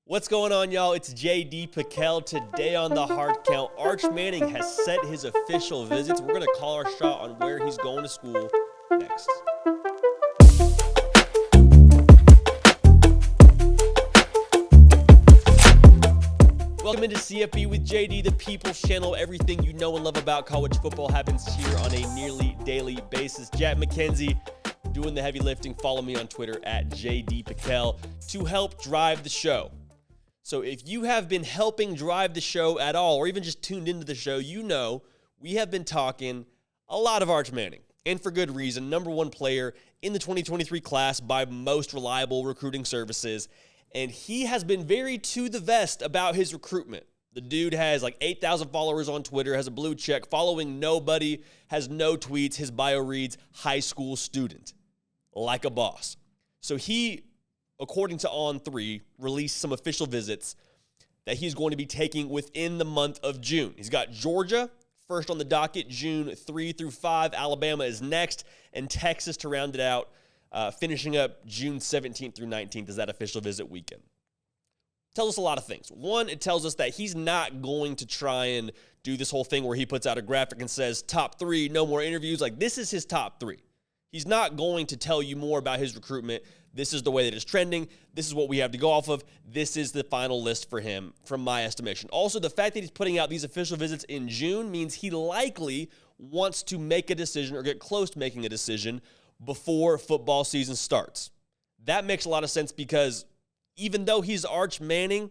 What's going on, y'all? It's JD Piquel. Today on the Hard Count, Arch Manning has set his official visits. We're going to call our shot on where he's going to school next. Welcome into CFB with JD, the People's Channel. Everything you know and love about college football happens here on a nearly daily basis. Jack McKenzie doing the heavy lifting. Follow me on Twitter at JD Piquel to help drive the show. So if you have been helping drive the show at all, or even just tuned into the show, you know we have been talking a lot of Arch Manning, and for good reason. Number one player in the 2023 class by most reliable recruiting services, and he has been very to the vest about his recruitment. The dude has like 8,000 followers on Twitter, has a blue check, following nobody, has no tweets. His bio reads, high school student, like a boss. So he, according to On3, released some official visits that he's going to be taking within the month of June. He's got Georgia first on the docket, June 3 through 5. Alabama is next, and Texas to round it out, finishing up June 17th through 19th as that official visit weekend. Tells us a lot of things. One, it tells us that he's not going to try and do this whole thing where he puts out a graphic and says, top 3, no more interviews. Like, this is his top 3. He's not going to tell you more about his recruitment. This is the way that it's trending. This is what we have to go off of. This is the final list for him, from my estimation. Also, the fact that he's putting out these official visits in June means he likely wants to make a decision or get close to making a decision before football season starts. That makes a lot of sense because even though he's Arch Manning,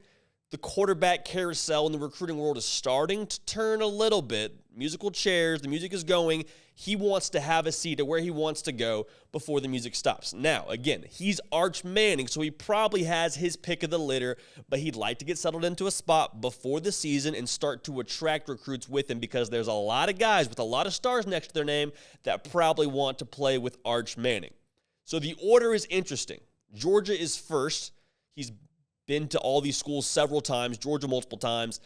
the quarterback carousel in the recruiting world is starting to turn a little bit. Musical chairs, the music is going. He wants to have a seat at where he wants to go before the music stops. Now, again, he's Arch Manning, so he probably has his pick of the litter, but he'd like to get settled into a spot before the season and start to attract recruits with him because there's a lot of guys with a lot of stars next to their name that probably want to play with Arch Manning. So the order is interesting. Georgia is first. He's been to all these schools several times, Georgia multiple times.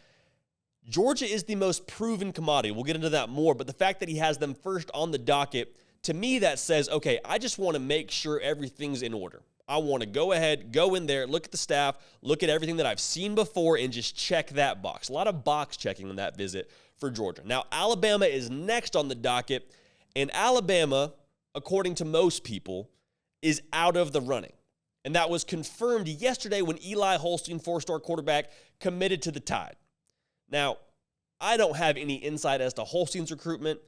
Georgia is the most proven commodity. We'll get into that more, but the fact that he has them first on the docket, to me that says, okay, I just want to make sure everything's in order. I want to go ahead, go in there, look at the staff, look at everything that I've seen before, and just check that box. A lot of box checking on that visit for Georgia. Now, Alabama is next on the docket, and Alabama, according to most people, is out of the running. And that was confirmed yesterday when Eli Holstein, four-star quarterback, committed to the Tide. Now, I don't have any insight as to Holstein's recruitment,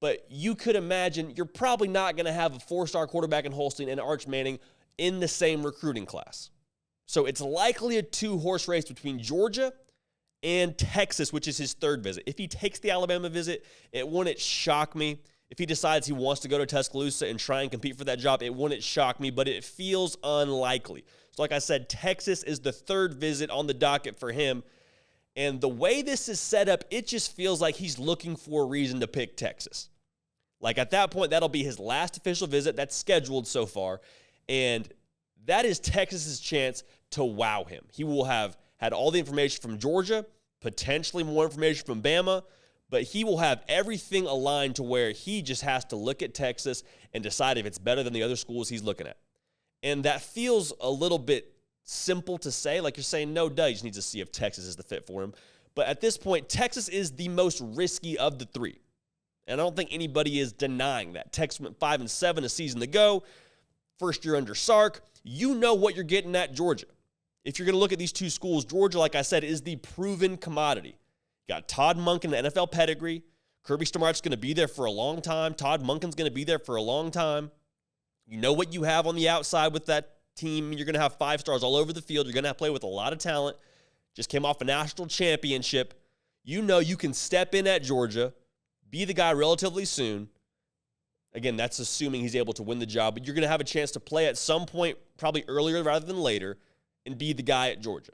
but you could imagine you're probably not going to have a four-star quarterback in Holstein and Arch Manning in the same recruiting class. So it's likely a two-horse race between Georgia and Texas, which is his third visit. If he takes the Alabama visit, it wouldn't shock me. If he decides he wants to go to Tuscaloosa and try and compete for that job, it wouldn't shock me, but it feels unlikely. So like I said, Texas is the third visit on the docket for him. And the way this is set up, it just feels like he's looking for a reason to pick Texas. Like at that point, that'll be his last official visit that's scheduled so far. And that is Texas's chance to wow him. He will have had all the information from Georgia, potentially more information from Bama, but he will have everything aligned to where he just has to look at Texas and decide if it's better than the other schools he's looking at. And that feels a little bit simple to say, like you're saying, no, duh, you just need to see if Texas is the fit for him. But at this point, Texas is the most risky of the three. And I don't think anybody is denying that. Texas went 5-7 a season to go. First year under Sark. You know what you're getting at Georgia. If you're going to look at these two schools, Georgia, like I said, is the proven commodity. You got Todd Monken, the NFL pedigree. Kirby Smart's going to be there for a long time. Todd Monken's going to be there for a long time. You know what you have on the outside with that team. You're going to have 5 stars all over the field. You're going to have to play with a lot of talent. Just came off a national championship. You know you can step in at Georgia, be the guy relatively soon. Again, that's assuming he's able to win the job, but you're going to have a chance to play at some point, probably earlier rather than later, and be the guy at Georgia.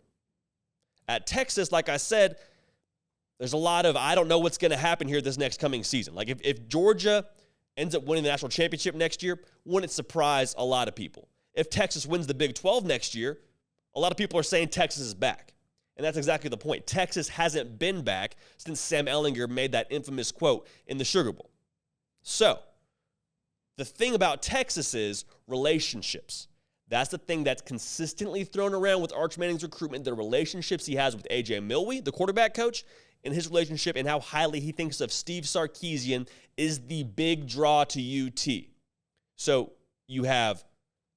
At Texas, like I said, there's a lot of, I don't know what's going to happen here this next coming season. Like if Georgia ends up winning the national championship next year, wouldn't surprise a lot of people. If Texas wins the Big 12 next year, a lot of people are saying Texas is back. And that's exactly the point. Texas hasn't been back since Sam Ehlinger made that infamous quote in the Sugar Bowl. So, the thing about Texas is relationships. That's the thing that's consistently thrown around with Arch Manning's recruitment, the relationships he has with A.J. Milwee, the quarterback coach, and his relationship and how highly he thinks of Steve Sarkisian is the big draw to UT. So you have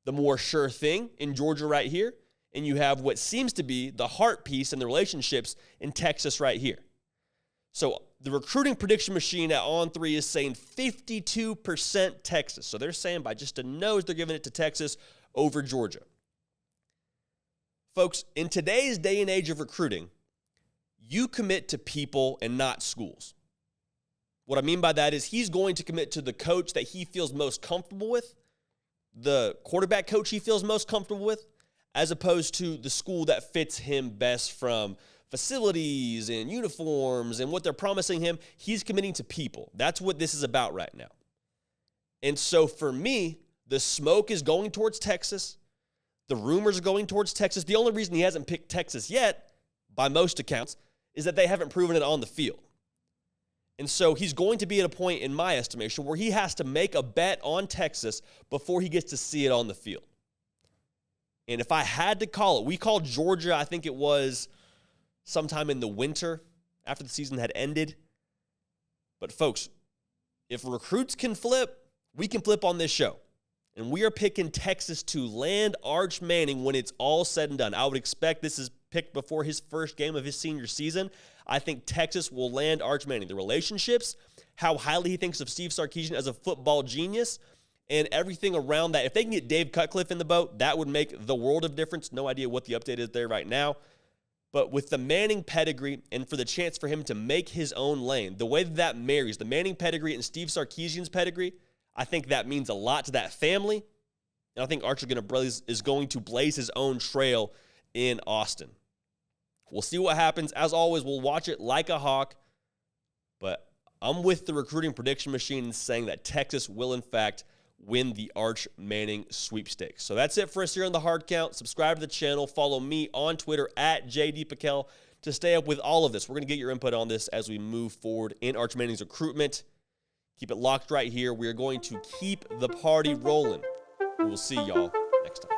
the more sure thing in Georgia right here, and you have what seems to be the heart piece and the relationships in Texas right here. So the recruiting prediction machine at On3 is saying 52% Texas. So they're saying by just a nose, they're giving it to Texas over Georgia. Folks, in today's day and age of recruiting, you commit to people and not schools. What I mean by that is he's going to commit to the coach that he feels most comfortable with, the quarterback coach he feels most comfortable with, as opposed to the school that fits him best from facilities and uniforms and what they're promising him. He's committing to people. That's what this is about right now. And so for me, the smoke is going towards Texas. The rumors are going towards Texas. The only reason he hasn't picked Texas yet, by most accounts, is that they haven't proven it on the field. And so he's going to be at a point, in my estimation, where he has to make a bet on Texas before he gets to see it on the field. And if I had to call it, we called Georgia, I think it was sometime in the winter after the season had ended. But folks, if recruits can flip, we can flip on this show. And we are picking Texas to land Arch Manning when it's all said and done. I would expect this is picked before his first game of his senior season. I think Texas will land Arch Manning. The relationships, how highly he thinks of Steve Sarkisian as a football genius, and everything around that. If they can get Dave Cutcliffe in the boat, that would make the world of difference. No idea what the update is there right now. But with the Manning pedigree and for the chance for him to make his own lane, the way that marries the Manning pedigree and Steve Sarkisian's pedigree, I think that means a lot to that family. And I think Arch is going to blaze his own trail in Austin. We'll see what happens. As always, we'll watch it like a hawk. But I'm with the recruiting prediction machine saying that Texas will, in fact, win the Arch Manning sweepstakes. So that's it for us here on The Hard Count. Subscribe to the channel. Follow me on Twitter at JDPikel to stay up with all of this. We're going to get your input on this as we move forward in Arch Manning's recruitment. Keep it locked right here. We are going to keep the party rolling. We will see y'all next time.